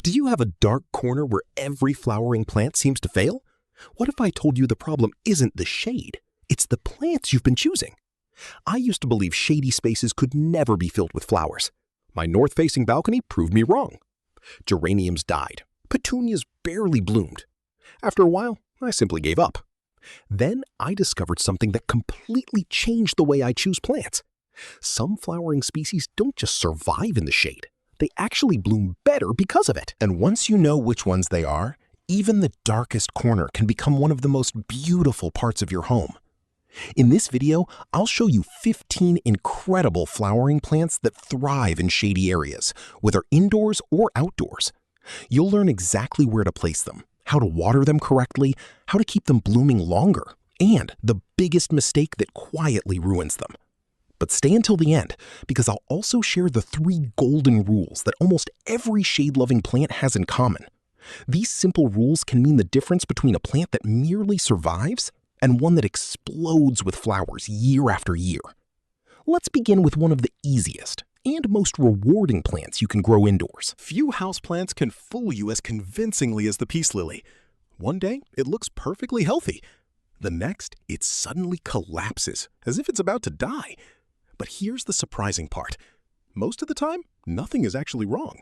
Do you have a dark corner where every flowering plant seems to fail? What if I told you the problem isn't the shade, it's the plants you've been choosing? I used to believe shady spaces could never be filled with flowers. My north-facing balcony proved me wrong. Geraniums died. Petunias barely bloomed. After a while, I simply gave up. Then I discovered something that completely changed the way I choose plants. Some flowering species don't just survive in the shade. They actually bloom better because of it. And once you know which ones they are, even the darkest corner can become one of the most beautiful parts of your home. In this video, I'll show you 15 incredible flowering plants that thrive in shady areas, whether indoors or outdoors. You'll learn exactly where to place them, how to water them correctly, how to keep them blooming longer, and the biggest mistake that quietly ruins them. But stay until the end, because I'll also share the 3 golden rules that almost every shade-loving plant has in common. These simple rules can mean the difference between a plant that merely survives and one that explodes with flowers year after year. Let's begin with one of the easiest and most rewarding plants you can grow indoors. Few houseplants can fool you as convincingly as the peace lily. One day, it looks perfectly healthy. The next, it suddenly collapses, as if it's about to die. But here's the surprising part. Most of the time, nothing is actually wrong.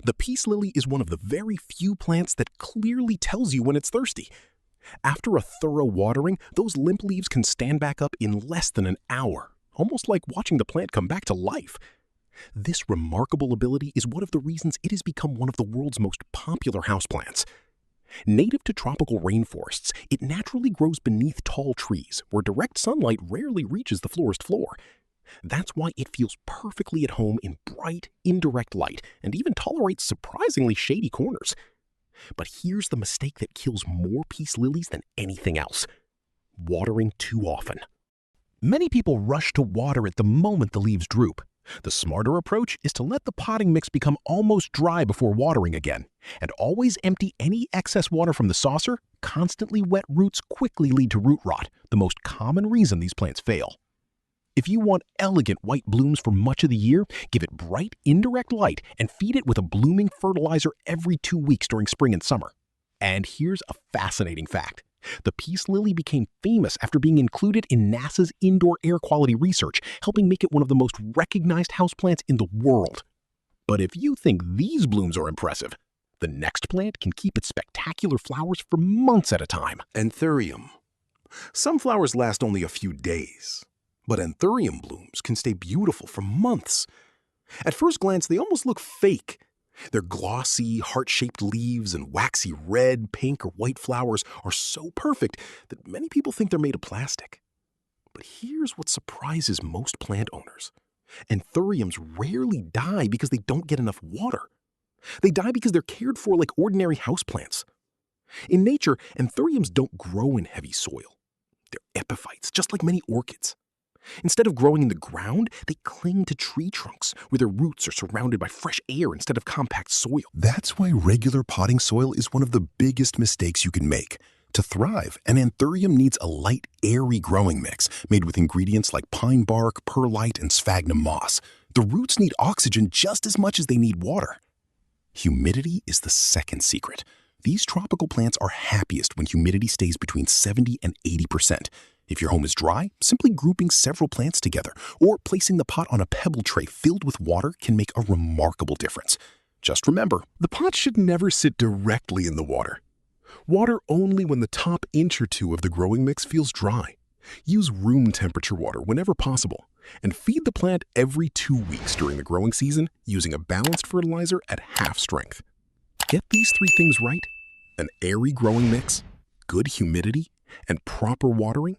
The peace lily is one of the very few plants that clearly tells you when it's thirsty. After a thorough watering, those limp leaves can stand back up in less than an hour, almost like watching the plant come back to life. This remarkable ability is one of the reasons it has become one of the world's most popular houseplants. Native to tropical rainforests, it naturally grows beneath tall trees, where direct sunlight rarely reaches the forest floor. That's why it feels perfectly at home in bright, indirect light and even tolerates surprisingly shady corners. But here's the mistake that kills more peace lilies than anything else: watering too often. Many people rush to water it the moment the leaves droop. The smarter approach is to let the potting mix become almost dry before watering again, and always empty any excess water from the saucer. Constantly wet roots quickly lead to root rot, the most common reason these plants fail. If you want elegant white blooms for much of the year, give it bright, indirect light and feed it with a blooming fertilizer every 2 weeks during spring and summer. And here's a fascinating fact. The peace lily became famous after being included in NASA's indoor air quality research, helping make it one of the most recognized houseplants in the world. But if you think these blooms are impressive, the next plant can keep its spectacular flowers for months at a time. Anthurium. Some flowers last only a few days, but Anthurium blooms can stay beautiful for months. At first glance, they almost look fake. Their glossy, heart-shaped leaves and waxy red, pink, or white flowers are so perfect that many people think they're made of plastic. But here's what surprises most plant owners. Anthuriums rarely die because they don't get enough water. They die because they're cared for like ordinary houseplants. In nature, Anthuriums don't grow in heavy soil. They're epiphytes, just like many orchids. Instead of growing in the ground, they cling to tree trunks, where their roots are surrounded by fresh air instead of compact soil. That's why regular potting soil is one of the biggest mistakes you can make. To thrive, an Anthurium needs a light, airy growing mix made with ingredients like pine bark, perlite, and sphagnum moss. The roots need oxygen just as much as they need water. Humidity is the second secret. These tropical plants are happiest when humidity stays between 70 and 80%. If your home is dry, simply grouping several plants together or placing the pot on a pebble tray filled with water can make a remarkable difference. Just remember, the pot should never sit directly in the water. Water only when the top inch or 2 of the growing mix feels dry. Use room temperature water whenever possible, and feed the plant every 2 weeks during the growing season using a balanced fertilizer at half strength. Get these 3 things right: an airy growing mix, good humidity, and proper watering,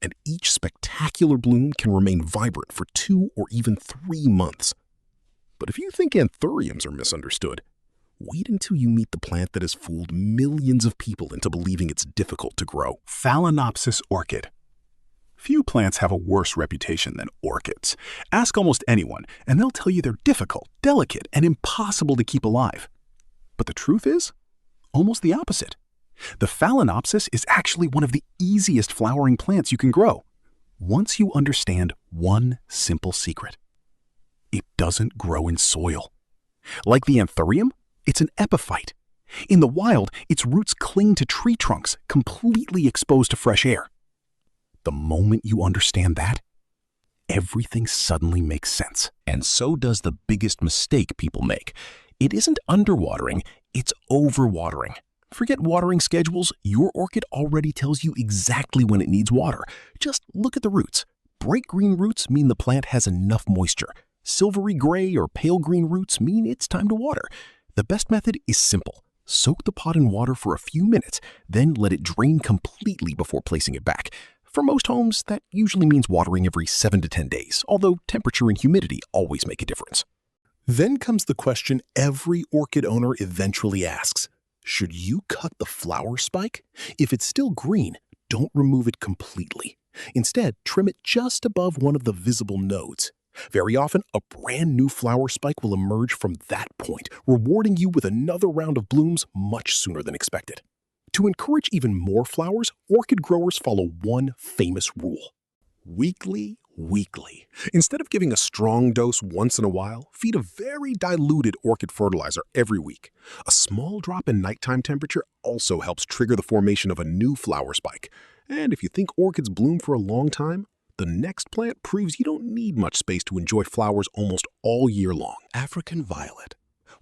and each spectacular bloom can remain vibrant for 2 or even 3 months. But if you think Anthuriums are misunderstood, wait until you meet the plant that has fooled millions of people into believing it's difficult to grow. Phalaenopsis Orchid. Few plants have a worse reputation than orchids. Ask almost anyone, and they'll tell you they're difficult, delicate, and impossible to keep alive. But the truth is, almost the opposite. The Phalaenopsis is actually one of the easiest flowering plants you can grow, once you understand one simple secret. It doesn't grow in soil. Like the Anthurium, It's an epiphyte. In the wild, its roots cling to tree trunks, completely exposed to fresh air. The moment you understand that, everything suddenly makes sense. And so does the biggest mistake people make. It isn't underwatering, it's overwatering. Forget watering schedules, your orchid already tells you exactly when it needs water. Just look at the roots. Bright green roots mean the plant has enough moisture. Silvery gray or pale green roots mean it's time to water. The best method is simple. Soak the pot in water for a few minutes, then let it drain completely before placing it back. For most homes, that usually means watering every 7 to 10 days, although temperature and humidity always make a difference. Then comes the question every orchid owner eventually asks. Should you cut the flower spike? If it's still green, don't remove it completely. Instead, trim it just above one of the visible nodes. Very often, a brand new flower spike will emerge from that point, rewarding you with another round of blooms much sooner than expected. To encourage even more flowers, orchid growers follow one famous rule. Weekly. Instead of giving a strong dose once in a while, feed a very diluted orchid fertilizer every week. A small drop in nighttime temperature also helps trigger the formation of a new flower spike. And if you think orchids bloom for a long time, the next plant proves you don't need much space to enjoy flowers almost all year long. African violet.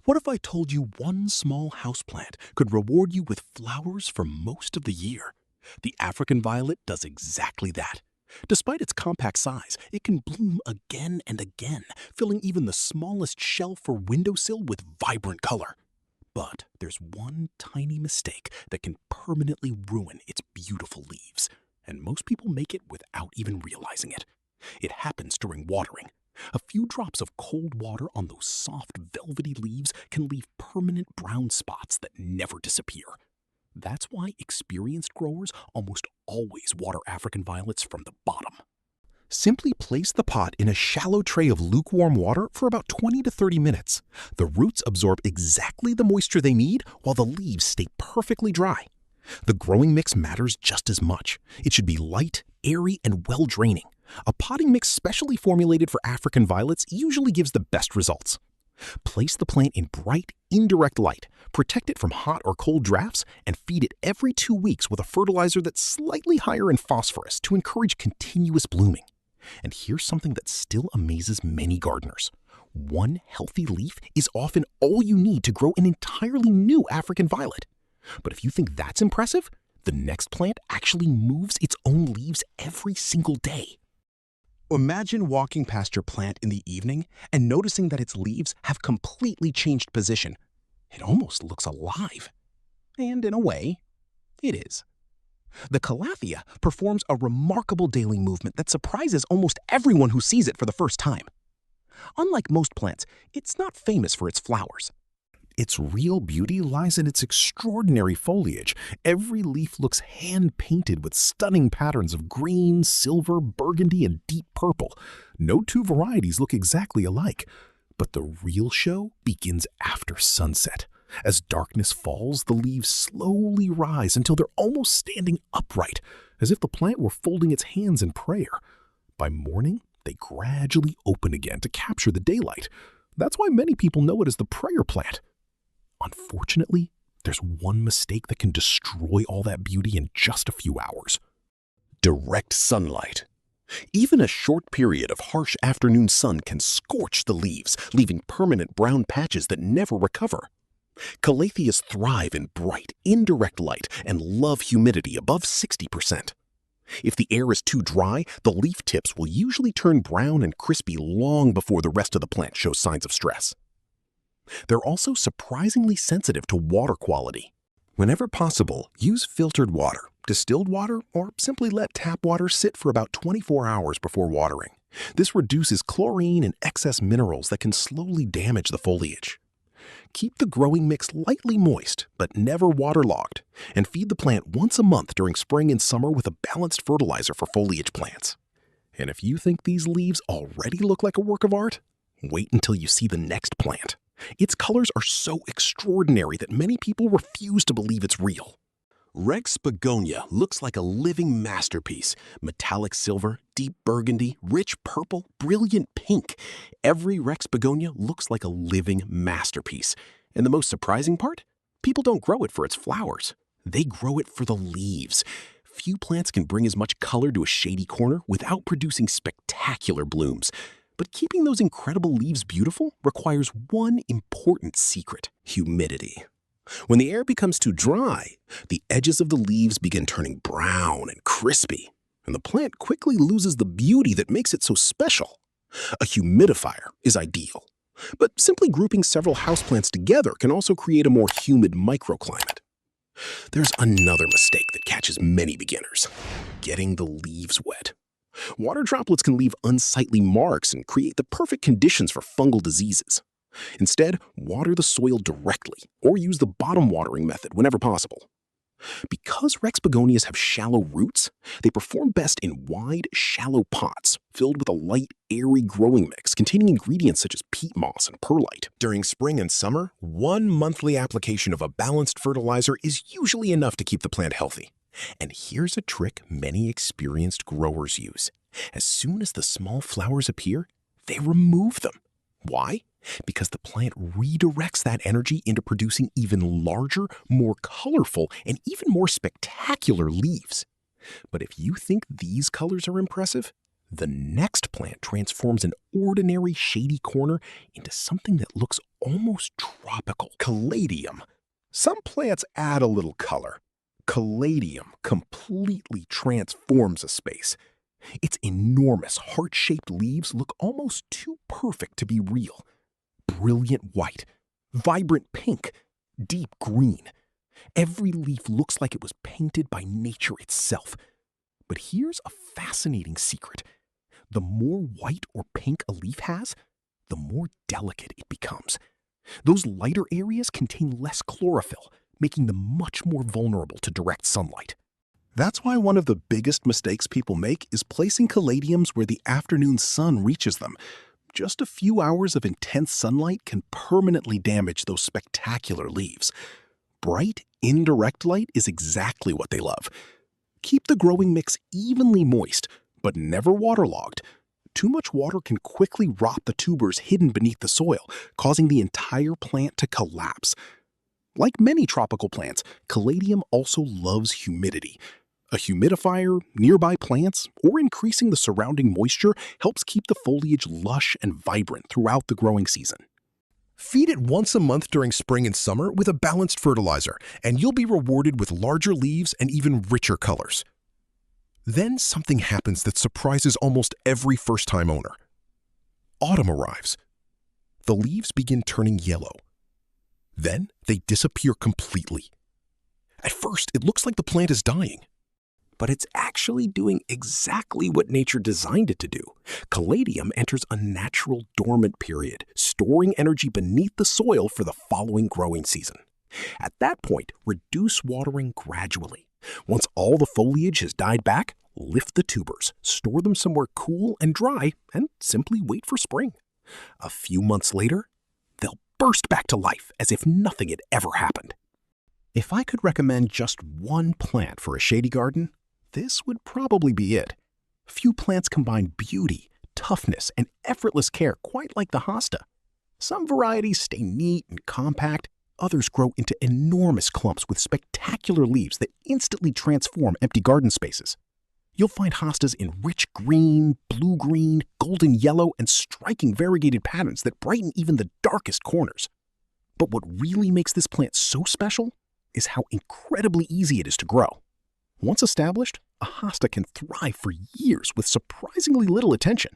What if I told you one small houseplant could reward you with flowers for most of the year? The African violet does exactly that. Despite its compact size, it can bloom again and again, filling even the smallest shelf or windowsill with vibrant color. But there's one tiny mistake that can permanently ruin its beautiful leaves, and most people make it without even realizing it. It happens during watering. A few drops of cold water on those soft, velvety leaves can leave permanent brown spots that never disappear. That's why experienced growers almost always water African violets from the bottom. Simply place the pot in a shallow tray of lukewarm water for about 20 to 30 minutes. The roots absorb exactly the moisture they need while the leaves stay perfectly dry. The growing mix matters just as much. It should be light, airy, and well-draining. A potting mix specially formulated for African violets usually gives the best results. Place the plant in bright, indirect light, protect it from hot or cold drafts, and feed it every 2 weeks with a fertilizer that's slightly higher in phosphorus to encourage continuous blooming. And here's something that still amazes many gardeners. One healthy leaf is often all you need to grow an entirely new African violet. But if you think that's impressive, the next plant actually moves its own leaves every single day. Imagine walking past your plant in the evening and noticing that its leaves have completely changed position. It almost looks alive. And in a way, it is. The Calathea performs a remarkable daily movement that surprises almost everyone who sees it for the first time. Unlike most plants, it's not famous for its flowers. Its real beauty lies in its extraordinary foliage. Every leaf looks hand-painted with stunning patterns of green, silver, burgundy, and deep purple. No two varieties look exactly alike. But the real show begins after sunset. As darkness falls, the leaves slowly rise until they're almost standing upright, as if the plant were folding its hands in prayer. By morning, they gradually open again to capture the daylight. That's why many people know it as the prayer plant. Unfortunately, there's one mistake that can destroy all that beauty in just a few hours. Direct sunlight. Even a short period of harsh afternoon sun can scorch the leaves, leaving permanent brown patches that never recover. Calatheas thrive in bright, indirect light and love humidity above 60%. If the air is too dry, the leaf tips will usually turn brown and crispy long before the rest of the plant shows signs of stress. They're also surprisingly sensitive to water quality. Whenever possible, use filtered water, distilled water, or simply let tap water sit for about 24 hours before watering. This reduces chlorine and excess minerals that can slowly damage the foliage. Keep the growing mix lightly moist, but never waterlogged, and feed the plant once a month during spring and summer with a balanced fertilizer for foliage plants. And if you think these leaves already look like a work of art, wait until you see the next plant. Its colors are so extraordinary that many people refuse to believe it's real. Rex Begonia looks like a living masterpiece. Metallic silver, deep burgundy, rich purple, brilliant pink. Every Rex Begonia looks like a living masterpiece. And the most surprising part? People don't grow it for its flowers. They grow it for the leaves. Few plants can bring as much color to a shady corner without producing spectacular blooms. But keeping those incredible leaves beautiful requires one important secret: humidity. When the air becomes too dry, the edges of the leaves begin turning brown and crispy, and the plant quickly loses the beauty that makes it so special. A humidifier is ideal, but simply grouping several houseplants together can also create a more humid microclimate. There's another mistake that catches many beginners: getting the leaves wet. Water droplets can leave unsightly marks and create the perfect conditions for fungal diseases. Instead, water the soil directly or use the bottom watering method whenever possible. Because Rex begonias have shallow roots, they perform best in wide, shallow pots filled with a light, airy growing mix containing ingredients such as peat moss and perlite. During spring and summer, one monthly application of a balanced fertilizer is usually enough to keep the plant healthy. And here's a trick many experienced growers use. As soon as the small flowers appear, they remove them. Why? Because the plant redirects that energy into producing even larger, more colorful, and even more spectacular leaves. But if you think these colors are impressive, the next plant transforms an ordinary shady corner into something that looks almost tropical. Caladium. Some plants add a little color. Caladium completely transforms a space. Its enormous heart-shaped leaves look almost too perfect to be real. Brilliant white, vibrant pink, deep green. Every leaf looks like it was painted by nature itself. But here's a fascinating secret. The more white or pink a leaf has, the more delicate it becomes. Those lighter areas contain less chlorophyll, making them much more vulnerable to direct sunlight. That's why one of the biggest mistakes people make is placing caladiums where the afternoon sun reaches them. Just a few hours of intense sunlight can permanently damage those spectacular leaves. Bright, indirect light is exactly what they love. Keep the growing mix evenly moist, but never waterlogged. Too much water can quickly rot the tubers hidden beneath the soil, causing the entire plant to collapse. Like many tropical plants, Caladium also loves humidity. A humidifier, nearby plants, or increasing the surrounding moisture helps keep the foliage lush and vibrant throughout the growing season. Feed it once a month during spring and summer with a balanced fertilizer, and you'll be rewarded with larger leaves and even richer colors. Then something happens that surprises almost every first-time owner. Autumn arrives. The leaves begin turning yellow. Then they disappear completely. At first, it looks like the plant is dying. But it's actually doing exactly what nature designed it to do. Caladium enters a natural dormant period, storing energy beneath the soil for the following growing season. At that point, reduce watering gradually. Once all the foliage has died back, lift the tubers, store them somewhere cool and dry, and simply wait for spring. A few months later, they'll burst back to life as if nothing had ever happened. If I could recommend just one plant for a shady garden, this would probably be it. Few plants combine beauty, toughness, and effortless care quite like the Hosta. Some varieties stay neat and compact, others grow into enormous clumps with spectacular leaves that instantly transform empty garden spaces. You'll find Hostas in rich green, blue-green, golden yellow, and striking variegated patterns that brighten even the darkest corners. But what really makes this plant so special is how incredibly easy it is to grow. Once established, a Hosta can thrive for years with surprisingly little attention.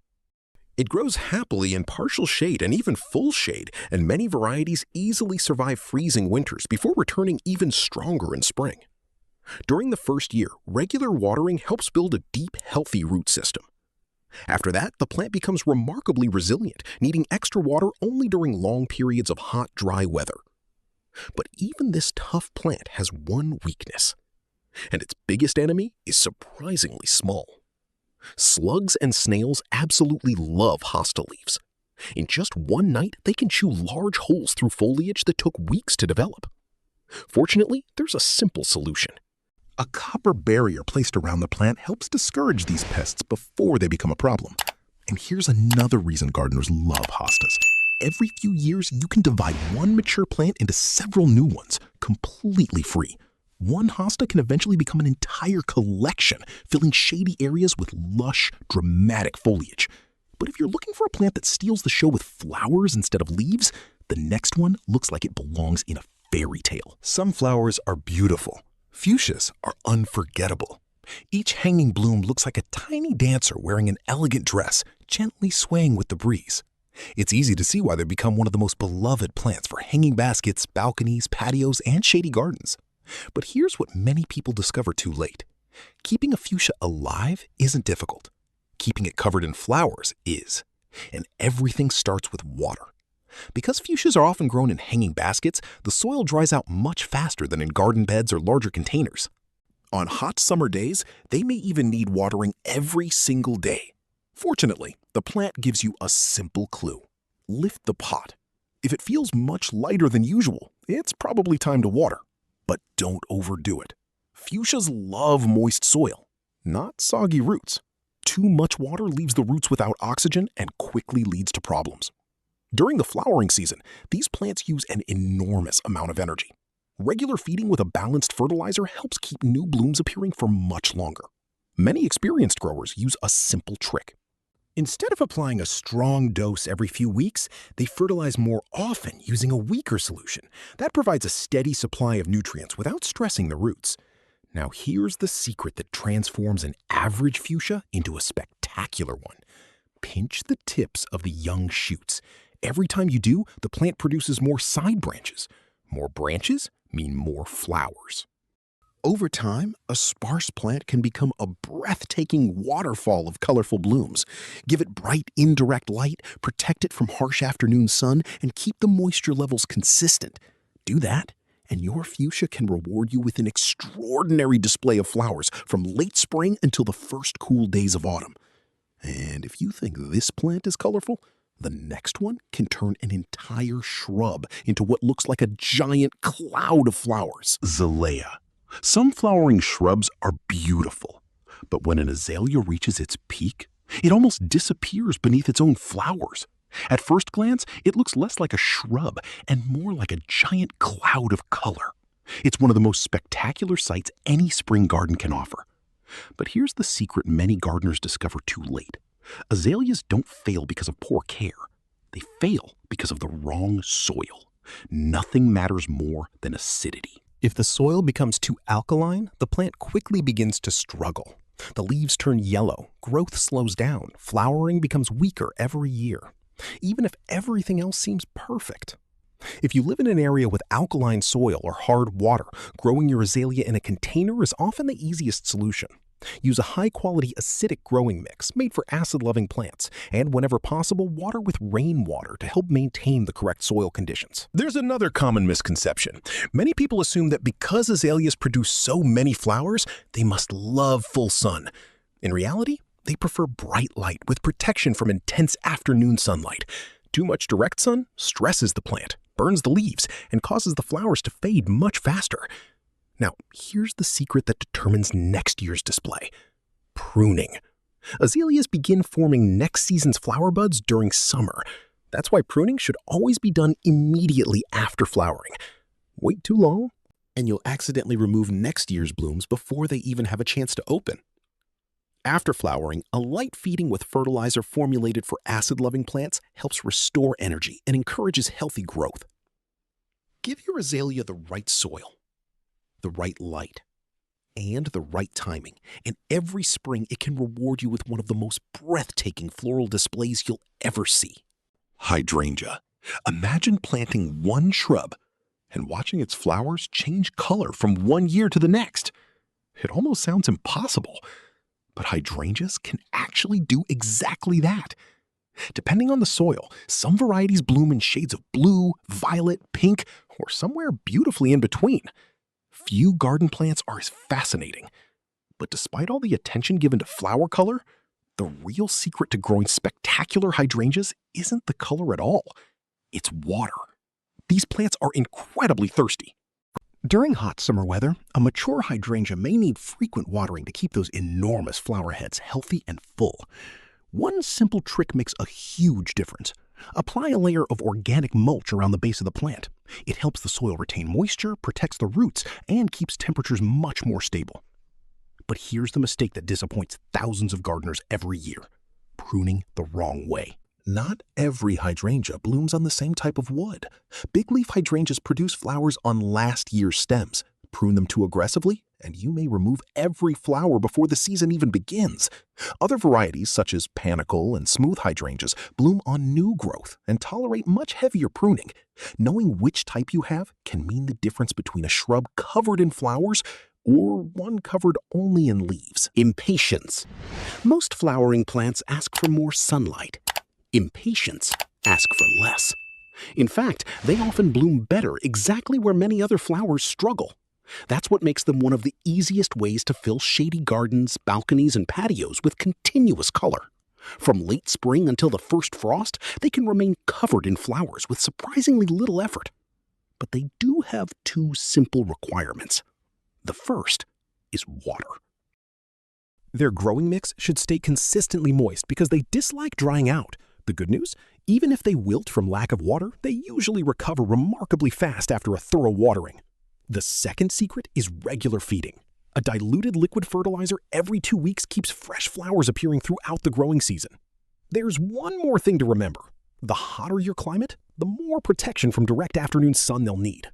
It grows happily in partial shade and even full shade, and many varieties easily survive freezing winters before returning even stronger in spring. During the first year, regular watering helps build a deep, healthy root system. After that, the plant becomes remarkably resilient, needing extra water only during long periods of hot, dry weather. But even this tough plant has one weakness, and its biggest enemy is surprisingly small. Slugs and snails absolutely love Hosta leaves. In just one night, they can chew large holes through foliage that took weeks to develop. Fortunately, there's a simple solution. A copper barrier placed around the plant helps discourage these pests before they become a problem. And here's another reason gardeners love hostas. every few years you can divide one mature plant into several new ones, completely free. One hosta can eventually become an entire collection, filling shady areas with lush, dramatic foliage. But if you're looking for a plant that steals the show with flowers instead of leaves, the next one looks like it belongs in a fairy tale. Some flowers are beautiful. Fuchsias are unforgettable. Each hanging bloom looks like a tiny dancer wearing an elegant dress, gently swaying with the breeze. It's easy to see why they've become one of the most beloved plants for hanging baskets, balconies, patios, and shady gardens. But here's what many people discover too late. Keeping a fuchsia alive isn't difficult. Keeping it covered in flowers is. And everything starts with water. Because fuchsias are often grown in hanging baskets, the soil dries out much faster than in garden beds or larger containers. On hot summer days, they may even need watering every single day. Fortunately, the plant gives you a simple clue. Lift the pot. If it feels much lighter than usual, it's probably time to water. But don't overdo it. Fuchsias love moist soil, not soggy roots. Too much water leaves the roots without oxygen and quickly leads to problems. During the flowering season, these plants use an enormous amount of energy. Regular feeding with a balanced fertilizer helps keep new blooms appearing for much longer. Many experienced growers use a simple trick. Instead of applying a strong dose every few weeks, they fertilize more often using a weaker solution. That provides a steady supply of nutrients without stressing the roots. Now here's the secret that transforms an average fuchsia into a spectacular one. Pinch the tips of the young shoots. Every time you do, the plant produces more side branches. More branches mean more flowers. Over time, a sparse plant can become a breathtaking waterfall of colorful blooms. Give it bright, indirect light, protect it from harsh afternoon sun, and keep the moisture levels consistent. Do that, and your fuchsia can reward you with an extraordinary display of flowers from late spring until the first cool days of autumn. And if you think this plant is colorful, the next one can turn an entire shrub into what looks like a giant cloud of flowers. Azalea. Some flowering shrubs are beautiful, but when an azalea reaches its peak, it almost disappears beneath its own flowers. At first glance, it looks less like a shrub and more like a giant cloud of color. It's one of the most spectacular sights any spring garden can offer. But here's the secret many gardeners discover too late. Azaleas don't fail because of poor care. They fail because of the wrong soil. Nothing matters more than acidity. If the soil becomes too alkaline, the plant quickly begins to struggle. The leaves turn yellow, growth slows down, flowering becomes weaker every year, even if everything else seems perfect. If you live in an area with alkaline soil or hard water, growing your azalea in a container is often the easiest solution. Use a high-quality acidic growing mix made for acid-loving plants, and whenever possible, water with rainwater to help maintain the correct soil conditions. There's another common misconception. Many people assume that because azaleas produce so many flowers, they must love full sun. In reality, they prefer bright light with protection from intense afternoon sunlight. Too much direct sun stresses the plant, burns the leaves, and causes the flowers to fade much faster. Now, here's the secret that determines next year's display. Pruning. Azaleas begin forming next season's flower buds during summer. That's why pruning should always be done immediately after flowering. Wait too long, and you'll accidentally remove next year's blooms before they even have a chance to open. After flowering, a light feeding with fertilizer formulated for acid-loving plants helps restore energy and encourages healthy growth. Give your azalea the right soil, the right light, and the right timing, and every spring it can reward you with one of the most breathtaking floral displays you'll ever see. Hydrangea. Imagine planting one shrub and watching its flowers change color from one year to the next. It almost sounds impossible, but hydrangeas can actually do exactly that. Depending on the soil, some varieties bloom in shades of blue, violet, pink, or somewhere beautifully in between. Few garden plants are as fascinating. But despite all the attention given to flower color, the real secret to growing spectacular hydrangeas isn't the color at all. It's water. These plants are incredibly thirsty. During hot summer weather, a mature hydrangea may need frequent watering to keep those enormous flower heads healthy and full. One simple trick makes a huge difference. Apply a layer of organic mulch around the base of the plant. It helps the soil retain moisture, protects the roots, and keeps temperatures much more stable. But here's the mistake that disappoints thousands of gardeners every year: pruning the wrong way. Not every hydrangea blooms on the same type of wood. Big leaf hydrangeas produce flowers on last year's stems. Prune them too aggressively, and you may remove every flower before the season even begins. Other varieties, such as panicle and smooth hydrangeas, bloom on new growth and tolerate much heavier pruning. Knowing which type you have can mean the difference between a shrub covered in flowers or one covered only in leaves. Impatiens. Most flowering plants ask for more sunlight. Impatiens ask for less. In fact, they often bloom better exactly where many other flowers struggle. That's what makes them one of the easiest ways to fill shady gardens, balconies, and patios with continuous color. From late spring until the first frost, they can remain covered in flowers with surprisingly little effort. But they do have two simple requirements. The first is water. Their growing mix should stay consistently moist because they dislike drying out. The good news? Even if they wilt from lack of water, they usually recover remarkably fast after a thorough watering. The second secret is regular feeding. A diluted liquid fertilizer every 2 weeks keeps fresh flowers appearing throughout the growing season. There's one more thing to remember. The hotter your climate, the more protection from direct afternoon sun they'll need.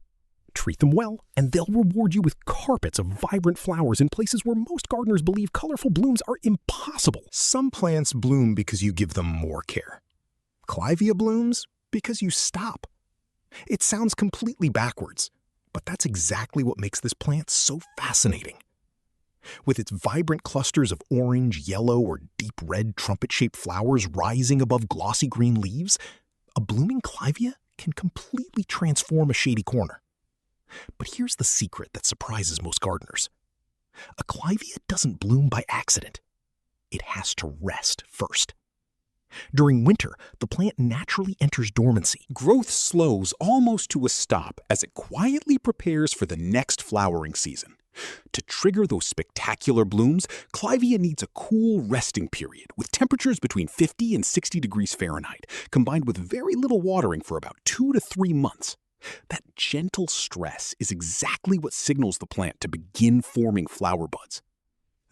Treat them well, and they'll reward you with carpets of vibrant flowers in places where most gardeners believe colorful blooms are impossible. Some plants bloom because you give them more care. Clivia blooms because you stop. It sounds completely backwards, but that's exactly what makes this plant so fascinating. With its vibrant clusters of orange, yellow, or deep red trumpet-shaped flowers rising above glossy green leaves, a blooming Clivia can completely transform a shady corner. But here's the secret that surprises most gardeners. A Clivia doesn't bloom by accident. It has to rest first. During winter, the plant naturally enters dormancy. Growth slows almost to a stop as it quietly prepares for the next flowering season. To trigger those spectacular blooms, Clivia needs a cool resting period with temperatures between 50 and 60 degrees Fahrenheit, combined with very little watering for about 2 to 3 months. That gentle stress is exactly what signals the plant to begin forming flower buds.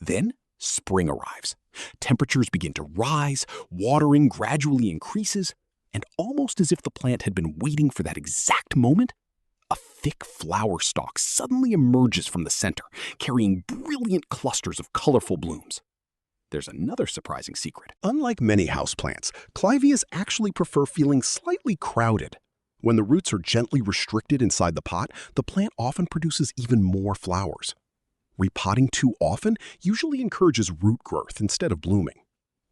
Then, spring arrives. Temperatures begin to rise, watering gradually increases, and almost as if the plant had been waiting for that exact moment, a thick flower stalk suddenly emerges from the center, carrying brilliant clusters of colorful blooms. There's another surprising secret. Unlike many houseplants, Clivias actually prefer feeling slightly crowded. When the roots are gently restricted inside the pot, the plant often produces even more flowers. Repotting too often usually encourages root growth instead of blooming.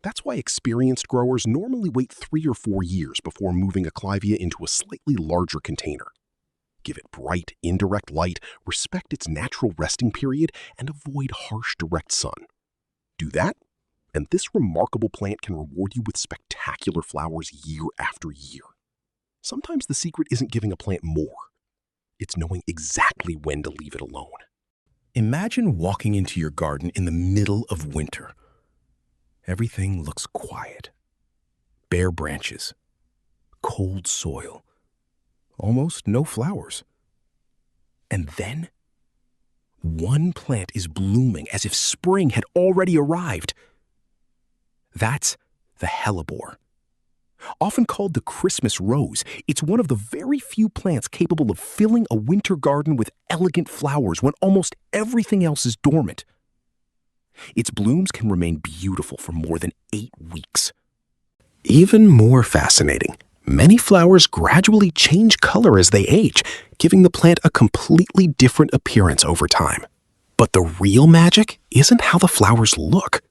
That's why experienced growers normally wait 3 or 4 years before moving a Clivia into a slightly larger container. Give it bright, indirect light, respect its natural resting period, and avoid harsh direct sun. Do that, and this remarkable plant can reward you with spectacular flowers year after year. Sometimes the secret isn't giving a plant more. It's knowing exactly when to leave it alone. Imagine walking into your garden in the middle of winter. Everything looks quiet. Bare branches, cold soil, almost no flowers. And then, one plant is blooming as if spring had already arrived. That's the Hellebore. Often called the Christmas rose, it's one of the very few plants capable of filling a winter garden with elegant flowers when almost everything else is dormant. Its blooms can remain beautiful for more than 8 weeks. Even more fascinating, many flowers gradually change color as they age, giving the plant a completely different appearance over time. But the real magic isn't how the flowers look,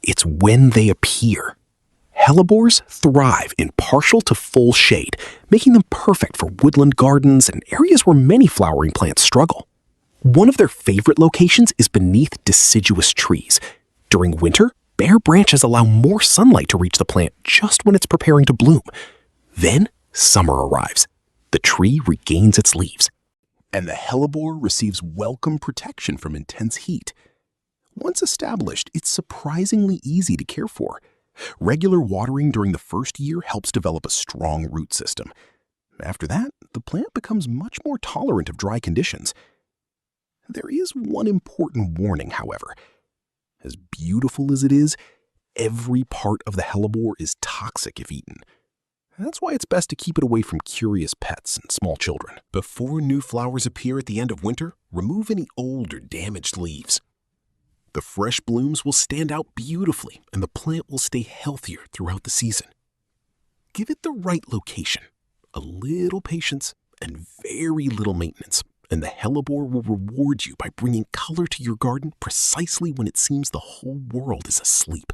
it's when they appear. Hellebores thrive in partial to full shade, making them perfect for woodland gardens and areas where many flowering plants struggle. One of their favorite locations is beneath deciduous trees. During winter, bare branches allow more sunlight to reach the plant just when it's preparing to bloom. Then, summer arrives. The tree regains its leaves, and the Hellebore receives welcome protection from intense heat. Once established, it's surprisingly easy to care for. Regular watering during the first year helps develop a strong root system. After that, the plant becomes much more tolerant of dry conditions. There is one important warning, however. As beautiful as it is, every part of the hellebore is toxic if eaten. That's why it's best to keep it away from curious pets and small children. Before new flowers appear at the end of winter, remove any old or damaged leaves. The fresh blooms will stand out beautifully and the plant will stay healthier throughout the season. Give it the right location, a little patience, and very little maintenance, and the hellebore will reward you by bringing color to your garden precisely when it seems the whole world is asleep.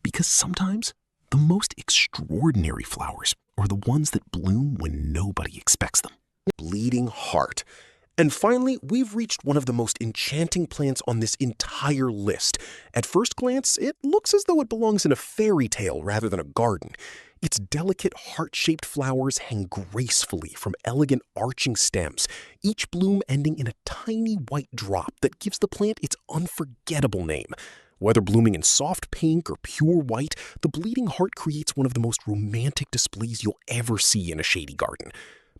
Because sometimes, the most extraordinary flowers are the ones that bloom when nobody expects them. Bleeding heart. And finally, we've reached one of the most enchanting plants on this entire list. At first glance, it looks as though it belongs in a fairy tale rather than a garden. Its delicate heart-shaped flowers hang gracefully from elegant arching stems, each bloom ending in a tiny white drop that gives the plant its unforgettable name. Whether blooming in soft pink or pure white, the bleeding heart creates one of the most romantic displays you'll ever see in a shady garden.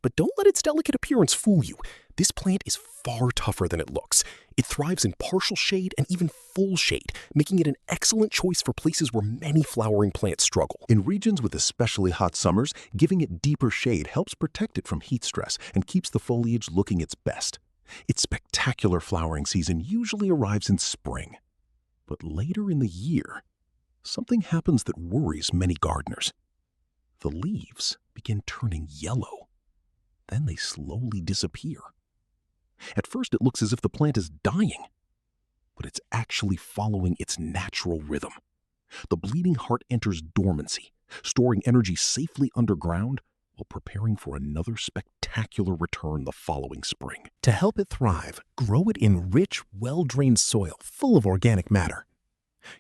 But don't let its delicate appearance fool you. This plant is far tougher than it looks. It thrives in partial shade and even full shade, making it an excellent choice for places where many flowering plants struggle. In regions with especially hot summers, giving it deeper shade helps protect it from heat stress and keeps the foliage looking its best. Its spectacular flowering season usually arrives in spring. But later in the year, something happens that worries many gardeners. The leaves begin turning yellow. Then they slowly disappear. At first, it looks as if the plant is dying, but it's actually following its natural rhythm. The bleeding heart enters dormancy, storing energy safely underground while preparing for another spectacular return the following spring. To help it thrive, grow it in rich, well-drained soil full of organic matter.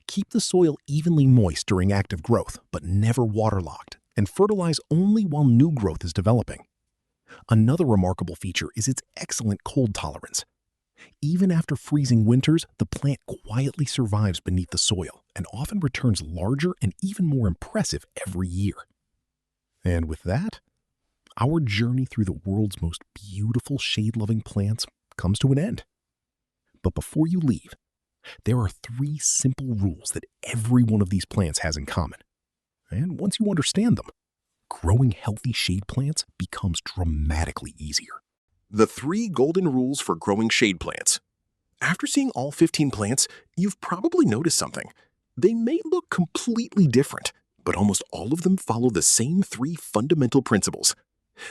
Keep the soil evenly moist during active growth, but never waterlogged, and fertilize only while new growth is developing. Another remarkable feature is its excellent cold tolerance. Even after freezing winters, the plant quietly survives beneath the soil and often returns larger and even more impressive every year. And with that, our journey through the world's most beautiful shade-loving plants comes to an end. But before you leave, there are 3 simple rules that every one of these plants has in common. And once you understand them, growing healthy shade plants becomes dramatically easier. The 3 golden rules for growing shade plants. After seeing all 15 plants, you've probably noticed something. They may look completely different, but almost all of them follow the same 3 fundamental principles.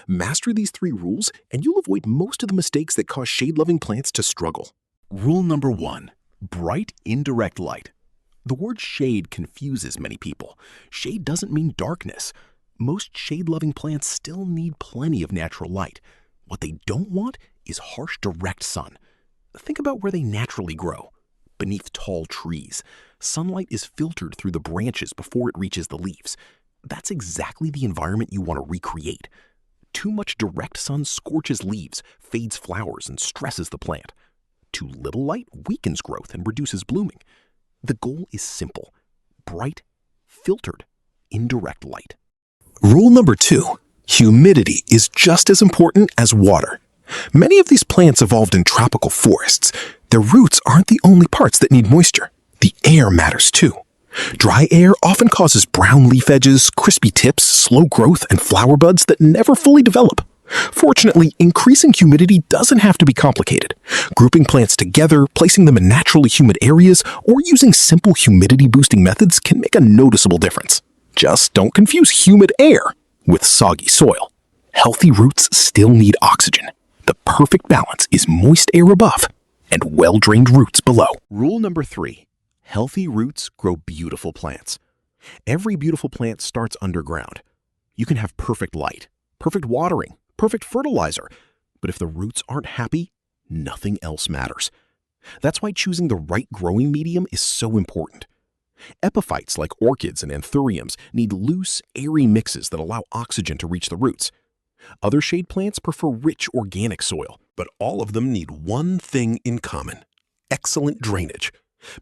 Master these 3 rules, and you'll avoid most of the mistakes that cause shade-loving plants to struggle. Rule number 1, bright indirect light. The word shade confuses many people. Shade doesn't mean darkness. Most shade-loving plants still need plenty of natural light. What they don't want is harsh, direct sun. Think about where they naturally grow. Beneath tall trees, sunlight is filtered through the branches before it reaches the leaves. That's exactly the environment you want to recreate. Too much direct sun scorches leaves, fades flowers, and stresses the plant. Too little light weakens growth and reduces blooming. The goal is simple: bright, filtered, indirect light. Rule number 2, humidity is just as important as water. Many of these plants evolved in tropical forests. Their roots aren't the only parts that need moisture. The air matters too. Dry air often causes brown leaf edges, crispy tips, slow growth, and flower buds that never fully develop. Fortunately, increasing humidity doesn't have to be complicated. Grouping plants together, placing them in naturally humid areas, or using simple humidity-boosting methods can make a noticeable difference. Just don't confuse humid air with soggy soil. Healthy roots still need oxygen. The perfect balance is moist air above and well-drained roots below. Rule number 3, healthy roots grow beautiful plants. Every beautiful plant starts underground. You can have perfect light, perfect watering, perfect fertilizer, but if the roots aren't happy, nothing else matters. That's why choosing the right growing medium is so important. Epiphytes like orchids and anthuriums need loose, airy mixes that allow oxygen to reach the roots. Other shade plants prefer rich organic soil, but all of them need one thing in common: excellent drainage.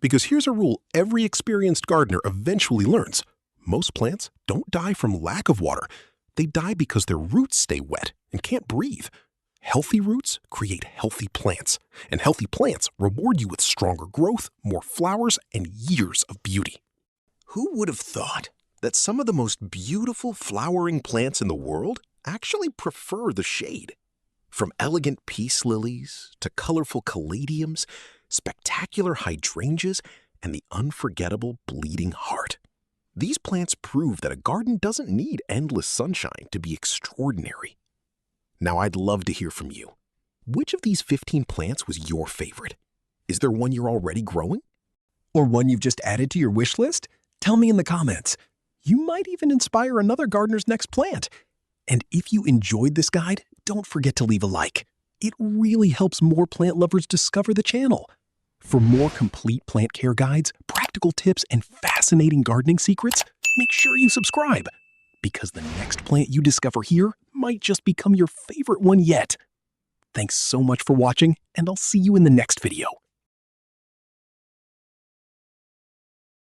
Because here's a rule every experienced gardener eventually learns. Most plants don't die from lack of water. They die because their roots stay wet and can't breathe. Healthy roots create healthy plants, and healthy plants reward you with stronger growth, more flowers, and years of beauty. Who would have thought that some of the most beautiful flowering plants in the world actually prefer the shade? From elegant peace lilies to colorful caladiums, spectacular hydrangeas, and the unforgettable bleeding heart. These plants prove that a garden doesn't need endless sunshine to be extraordinary. Now I'd love to hear from you. Which of these 15 plants was your favorite? Is there one you're already growing? Or one you've just added to your wish list? Tell me in the comments. You might even inspire another gardener's next plant. And if you enjoyed this guide, don't forget to leave a like. It really helps more plant lovers discover the channel. For more complete plant care guides, practical tips, and fascinating gardening secrets, make sure you subscribe. Because the next plant you discover here might just become your favorite one yet. Thanks so much for watching, and I'll see you in the next video.